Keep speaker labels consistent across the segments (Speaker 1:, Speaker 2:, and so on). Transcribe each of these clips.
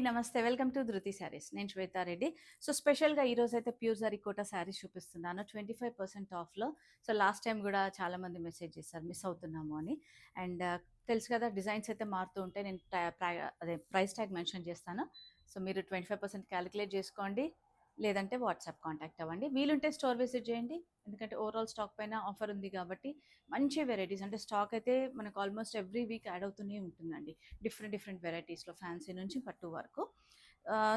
Speaker 1: నమస్తే. Welcome to ధృతి శారీస్. నేను శ్వేతారెడ్డి. సో, స్పెషల్‌గా ఈరోజైతే ప్యూర్ జరీకోట శారీస్ చూపిస్తున్నాను. 25% ఆఫ్‌లో. సో, లాస్ట్ టైమ్ గూడా చాలామంది మెసేజ్ చేశారు మిస్ అవుతున్నాము అని. అండ్ తెలుసు కదా డిజైన్స్ అయితే మారుతూ ఉంటాయి. నేను ప్రైస్ ట్యాగ్ మెన్షన్ చేస్తాను. సో, మీరు 25% క్యాలిక్యులేట్ చేసుకోండి. లేదంటే వాట్సాప్ కాంటాక్ట్ అవ్వండి. వీలుంటే స్టోర్ విజిట్ చేయండి. ఎందుకంటే ఓవరాల్ స్టాక్ పైన ఆఫర్ ఉంది కాబట్టి మంచి వెరైటీస్ అంటే స్టాక్ అయితే మనకు ఆల్మోస్ట్ ఎవ్రీ వీక్ యాడ్ అవుతూనే ఉంటుందండి. డిఫరెంట్ వెరైటీస్‌లో ఫ్యాన్సీ నుంచి పట్టు వరకు.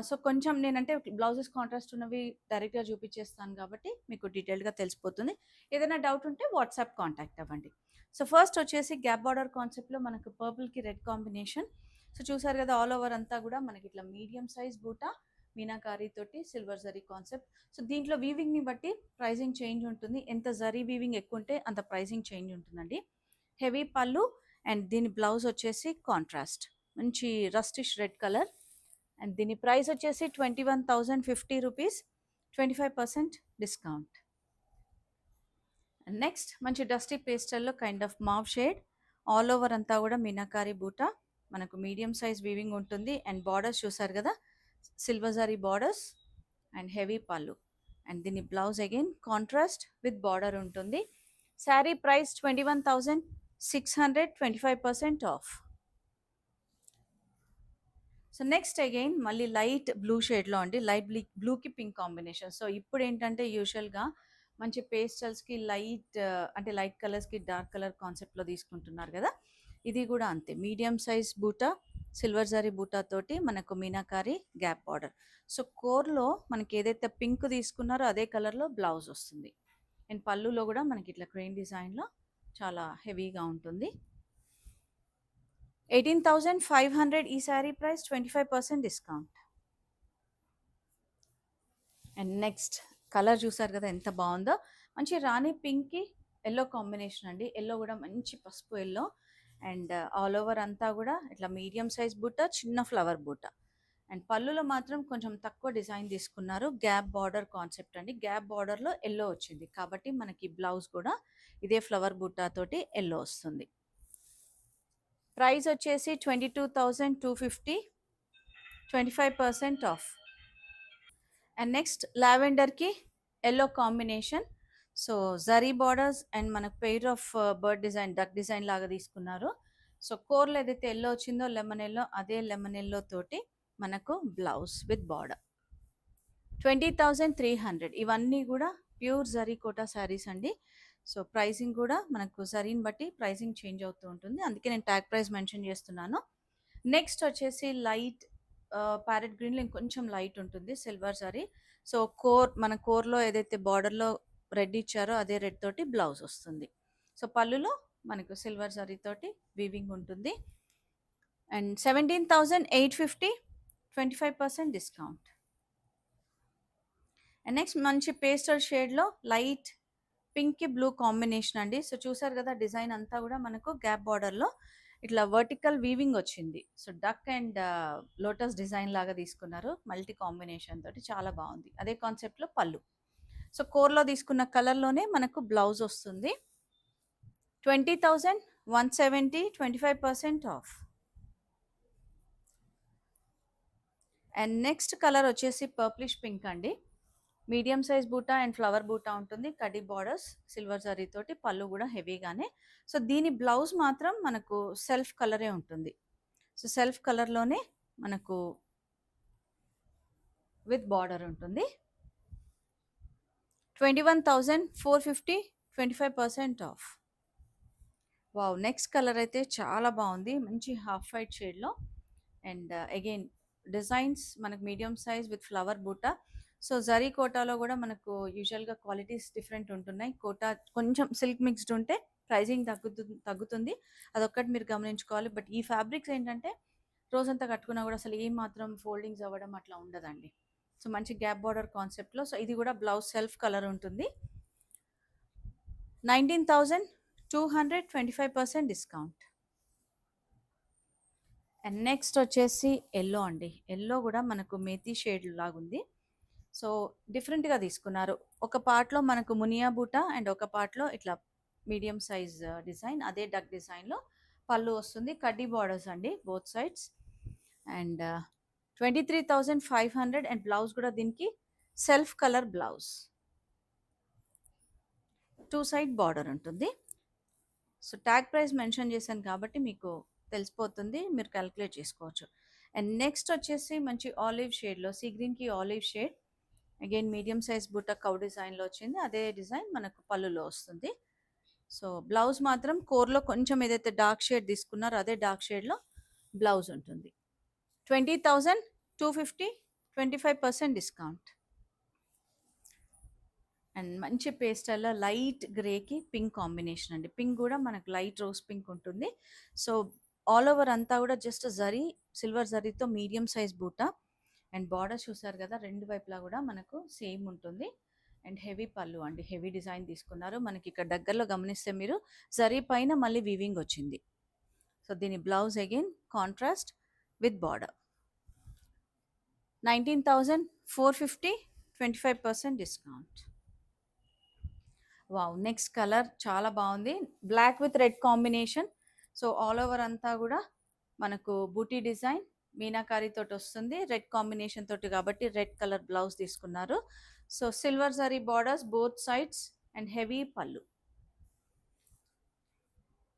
Speaker 1: సో, కొంచెం నేనంటే బ్లౌజెస్ కాంట్రాస్ట్ ఉన్నవి డైరెక్ట్‌గా చూపించేస్తాను కాబట్టి మీకు డీటెయిల్డ్‌గా తెలిసిపోతుంది. ఏదైనా డౌట్ ఉంటే వాట్సాప్ కాంటాక్ట్ అవ్వండి. సో, ఫస్ట్ వచ్చేసి గ్యాప్ బార్డర్ కాన్సెప్ట్‌లో మనకు పర్పుల్‌కి రెడ్ కాంబినేషన్. సో, చూసారు కదా ఆల్ ఓవర్ అంతా కూడా మనకి ఇట్లా మీడియం సైజ్ బూటా మీనాకారి తోటి సిల్వర్ జరీ కాన్సెప్ట్. సో, దీంట్లో వీవింగ్‌ని బట్టి ప్రైజింగ్ చేంజ్ ఉంటుంది. ఎంత జరీ వీవింగ్ ఎక్కువుంటే అంత ప్రైజింగ్ చేంజ్ ఉంటుందండి. హెవీ పళ్ళు అండ్ దీని బ్లౌజ్ వచ్చేసి కాంట్రాస్ట్. మంచి రస్టిష్ రెడ్ కలర్. అండ్ దీని ప్రైస్ వచ్చేసి 21,050 రూపీస్. 25% డిస్కౌంట్. నెక్స్ట్ మంచి డస్టీ పేస్టల్లో kind of mauve shade. All over అంతా కూడా మీనాకారి బూటా. మనకు మీడియం సైజ్ వీవింగ్ ఉంటుంది. అండ్ బార్డర్స్ చూసారు కదా silver zari borders and heavy pallu. And దీని blouse again contrast with border ఉంటుంది. Sari price 21,600, 25% off. So, next again మళ్ళీ లైట్ బ్లూ షేడ్‌లో అండి. లైట్ బ్లూకి పింక్ కాంబినేషన్. సో, ఇప్పుడేంటంటే యూజువల్‌గా మంచి పేస్టల్స్‌కి అంటే లైట్ కలర్స్‌కి డార్క్ కలర్ కాన్సెప్ట్‌లో తీసుకుంటున్నారు కదా! ఇది కూడా అంతే. మీడియం సైజ్ బూటా, సిల్వర్ జరీ బూటా తోటి మనకు మీనాకారి గ్యాప్ బార్డర్. సో, కోర్‌లో మనకి ఏదైతే పింక్ తీసుకున్నారో అదే కలర్‌లో బ్లౌజ్ వస్తుంది. అండ్ పళ్ళులో కూడా మనకి ఇట్లా క్రెయిన్ డిజైన్‌లో చాలా హెవీగా ఉంటుంది. 18,500 ఈ sari price. 25% discount. And next colour చూసారు కదా ఎంత బాగుందో. మంచి రాణి పింక్‌కి యెల్లో కాంబినేషన్ అండి. యెల్లో కూడా మంచి పసుపు యెల్లో. అండ్ ఆల్ ఓవర్ అంతా కూడా ఇట్లా మీడియం సైజ్ బూట, చిన్న ఫ్లవర్ బూట. అండ్ పళ్ళులో మాత్రం కొంచెం తక్కువ డిజైన్ తీసుకున్నారు. గ్యాప్ బార్డర్ కాన్సెప్ట్ అండి. గ్యాప్ బార్డర్‌లో యెల్లో వచ్చింది. కాబట్టి మనకి బ్లౌజ్ కూడా ఇదే ఫ్లవర్ బూటా తోటి యెల్లో వస్తుంది. ప్రైస్ వచ్చేసి 22,250. 25% ఆఫ్. అండ్ నెక్స్ట్ లావెండర్‌కి yellow combination. So, zari borders and మనకు pair of bird design, duck design లాగా తీసుకున్నారు. సో, కోర్‌లో ఏదైతే యెల్లో వచ్చిందో లెమన్ యెల్లో, అదే లెమన్ యెల్లో తోటి మనకు బ్లౌజ్ విత్ బార్డర్. 20,300. ఇవన్నీ కూడా ప్యూర్ జరీ కోటా శారీస్ అండి. సో, ప్రైసింగ్ కూడా మనకు జరీని బట్టి ప్రైసింగ్ చేంజ్ అవుతూ ఉంటుంది. అందుకే నేను ట్యాగ్ ప్రైస్ మెన్షన్ చేస్తున్నాను. నెక్స్ట్ వచ్చేసి లైట్ ప్యారెట్ గ్రీన్‌లో ఇంకొంచెం లైట్ ఉంటుంది సిల్వర్ జరీ. సో, మన కోర్‌లో ఏదైతే బార్డర్‌లో రెడ్ ఇచ్చారో అదే రెడ్ తోటి బ్లౌజ్ వస్తుంది. సో, పళ్ళులో మనకు సిల్వర్ జరీ తోటి వీవింగ్ ఉంటుంది. అండ్ 17,850. 25% డిస్కౌంట్. అండ్ నెక్స్ట్ మంచి పేస్టల్ షేడ్‌లో లైట్ పింక్‌కి బ్లూ కాంబినేషన్ అండి. సో, చూసారు కదా డిజైన్ అంతా కూడా మనకు గ్యాప్ బార్డర్‌లో ఇట్లా వర్టికల్ వీవింగ్ వచ్చింది. So, duck and lotus design లాగా తీసుకున్నారు. మల్టీ కాంబినేషన్ తోటి చాలా బాగుంది. అదే కాన్సెప్ట్‌లో పళ్ళు. సో, కోర్‌లో తీసుకున్న కలర్‌లోనే మనకు బ్లౌజ్ వస్తుంది. 20,170. 25% ఆఫ్. అండ్ నెక్స్ట్ కలర్ వచ్చేసి పర్ప్లిష్ పింక్ అండి. మీడియం సైజ్ బూటా అండ్ ఫ్లవర్ బూటా ఉంటుంది. కడ్డీ బార్డర్స్ సిల్వర్ జరీ తోటి పళ్ళు కూడా హెవీగానే. సో, దీని బ్లౌజ్ మాత్రం మనకు సెల్ఫ్ కలరే ఉంటుంది. సో, సెల్ఫ్ కలర్‌లోనే మనకు విత్ బార్డర్ ఉంటుంది. 21,450. 25% ఆఫ్. వావ్! నెక్స్ట్ కలర్ అయితే చాలా బాగుంది. మంచి హాఫ్ వైట్ షేడ్‌లో అండ్ అగైన్ డిజైన్స్ మనకు మీడియం సైజ్ విత్ ఫ్లవర్ బూటా. సో, జరీ కోటాలో కూడా మనకు యూజువల్‌గా క్వాలిటీస్ డిఫరెంట్ ఉంటున్నాయి. కోటా కొంచెం సిల్క్ మిక్స్డ్ ఉంటే ప్రైజింగ్ తగ్గుతుంది. అదొక్కటి మీరు గమనించుకోవాలి. బట్ ఈ ఫ్యాబ్రిక్స్ ఏంటంటే రోజంతా కట్టుకున్నా కూడా అసలు ఏ మాత్రం ఫోల్డింగ్స్ అవ్వడం అట్లా ఉండదండి. సో, మంచి గ్యాప్ బార్డర్ కాన్సెప్ట్‌లో. సో, ఇది కూడా బ్లౌజ్ సెల్ఫ్ కలర్ ఉంటుంది. 19,200. 25% డిస్కౌంట్. అండ్ నెక్స్ట్ వచ్చేసి యెల్లో అండి. యెల్లో కూడా మనకు మేతి షేడ్ లాగుంది. సో, డిఫరెంట్‌గా తీసుకున్నారు. ఒక పార్ట్‌లో మనకు మునియా బూటా అండ్ ఒక పార్ట్‌లో ఇట్లా మీడియం సైజ్ డిజైన్ అదే డక్ డిజైన్‌లో పళ్ళు వస్తుంది. కడ్డీ బార్డర్స్ అండి both sides. And 23,500 and blouse కూడా దీనికి self colour blouse, 2 side border ఉంటుంది. సో ట్యాగ్ ప్రైస్ మెన్షన్ చేశాను కాబట్టి మీకు తెలిసిపోతుంది, మీరు క్యాలిక్యులేట్ చేసుకోవచ్చు. అండ్ నెక్స్ట్ వచ్చేసి మంచి ఆలివ్ షేడ్లో, సీ గ్రీన్కి olive shade, again medium size బుట్ట కౌ డిజైన్లో వచ్చింది. అదే డిజైన్ మనకు పళ్ళులో వస్తుంది. సో బ్లౌజ్ మాత్రం కోర్లో కొంచెం ఏదైతే డార్క్ షేడ్ తీసుకున్నారో అదే డార్క్ షేడ్లో బ్లౌజ్ ఉంటుంది. 20,250, 25% డిస్కౌంట్. అండ్ మంచి పేస్టల్లో లైట్ గ్రేకి పింక్ కాంబినేషన్ అండి. పింక్ కూడా మనకు లైట్ రోజ్ పింక్ ఉంటుంది. సో ఆల్ ఓవర్ అంతా కూడా జస్ట్ జరీ, సిల్వర్ జరీతో మీడియం సైజ్ బూట. అండ్ బార్డర్ చూసారు కదా, రెండు వైపులా కూడా మనకు సేమ్ ఉంటుంది. అండ్ హెవీ పళ్ళు అండి, హెవీ డిజైన్ తీసుకున్నారు. మనకి ఇక్కడ దగ్గరలో గమనిస్తే మీరు జరీ పైన మళ్ళీ వీవింగ్ వచ్చింది. సో దీని blouse again contrast with border. 19,450, 25% discount. Wow, next colour చాలా బాగుంది, black with red combination. So all over అంతా కూడా మనకు బూటీ డిజైన్ మీనాకారి తోటి వస్తుంది, రెడ్ కాంబినేషన్ తోటి కాబట్టి రెడ్ కలర్ బ్లౌజ్ తీసుకున్నారు. So silver zari borders both sides and heavy పళ్ళు.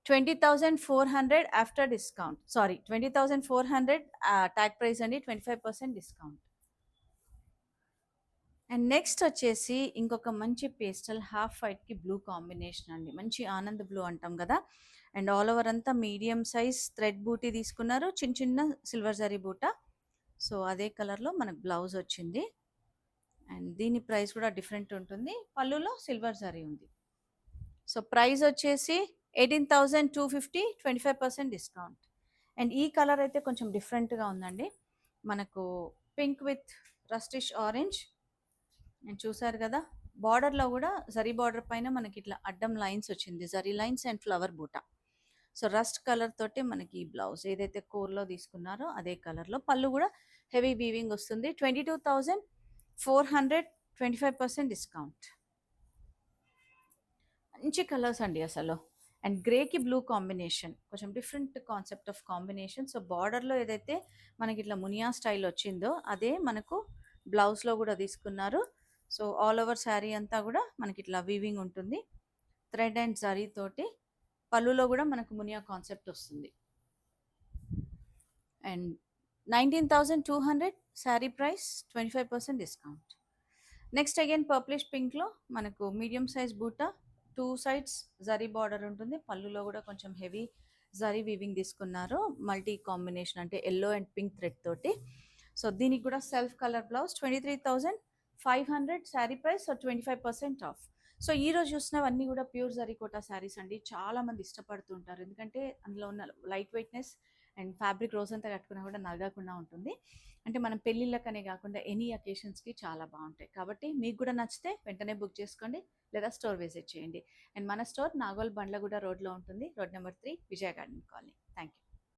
Speaker 1: 20,400 after discount, sorry 20,400 tag price అండి, 25% డిస్కౌంట్. అండ్ నెక్స్ట్ వచ్చేసి ఇంకొక మంచి పేస్టల్ హాఫ్ వైట్కి బ్లూ కాంబినేషన్ అండి, మంచి ఆనంద్ బ్లూ అంటాం కదా. అండ్ ఆల్ ఓవర్ అంతా మీడియం సైజ్ థ్రెడ్ బూటీ తీసుకున్నారు, చిన్న చిన్న సిల్వర్ జరీ బూట. సో అదే కలర్లో మనకు బ్లౌజ్ వచ్చింది. అండ్ దీని ప్రైస్ కూడా డిఫరెంట్ ఉంటుంది, పళ్ళులో సిల్వర్ జరీ ఉంది. సో ప్రైస్ వచ్చేసి 18,250, 25% డిస్కౌంట్. అండ్ ఈ కలర్ అయితే కొంచెం డిఫరెంట్గా ఉందండి, మనకు పింక్ విత్ రస్టిష్ ఆరెంజ్. అండ్ చూసారు కదా, బార్డర్లో కూడా జరీ బార్డర్ పైన మనకి ఇట్లా అడ్డం లైన్స్ వచ్చింది, zari lines and flower buta. So rust colour తోటి మనకి ఈ బ్లౌజ్ ఏదైతే కోర్లో తీసుకున్నారో అదే కలర్లో, పళ్ళు కూడా హెవీ వీవింగ్ వస్తుంది. 22,400, 25% డిస్కౌంట్. మంచి కలర్స్ అండి అసలు. అండ్ గ్రేకి బ్లూ కాంబినేషన్, కొంచెం different concept of combination. So బార్డర్లో ఏదైతే మనకి ఇట్లా మునియా స్టైల్ వచ్చిందో అదే మనకు బ్లౌజ్లో కూడా తీసుకున్నారు. సో ఆల్ ఓవర్ శారీ అంతా కూడా మనకి ఇట్లా వీవింగ్ ఉంటుంది, థ్రెడ్ అండ్ జరీ తోటి. పళ్ళులో కూడా మనకు మునియా కాన్సెప్ట్ వస్తుంది. And 19,200 sari price, 25% discount. Next again purplish పింక్లో మనకు medium size buta, 2 sides zari border ఉంటుంది, పళ్ళులో కూడా కొంచెం హెవీ జరీ వీవింగ్ తీసుకున్నారు, మల్టీ కాంబినేషన్ అంటే ఎల్లో అండ్ పింక్ థ్రెడ్ తోటి. సో దీనికి కూడా self colour blouse. 23,500 sari price, so 25% off. So ఈ రోజు చూసినవన్నీ కూడా ప్యూర్ జరీకోటా శారీస్ అండి, చాలా మంది ఇష్టపడుతుంటారు, ఎందుకంటే అందులో ఉన్న లైట్ వెయిట్నెస్ అండ్ ఫ్యాబ్రిక్ రోజంతా కట్టుకున్నా కూడా నలగకుండా ఉంటుంది. అంటే మనం పెళ్ళిళ్ళకనే కాకుండా ఎనీ అకేషన్స్కి చాలా బాగుంటాయి. కాబట్టి మీకు కూడా నచ్చితే వెంటనే బుక్ చేసుకోండి, లేదా స్టోర్ విజిట్ చేయండి. అండ్ మన స్టోర్ నాగోల్ బండ్లగూడ రోడ్లో ఉంటుంది, road number 3, Vijaya garden colony. Thank you.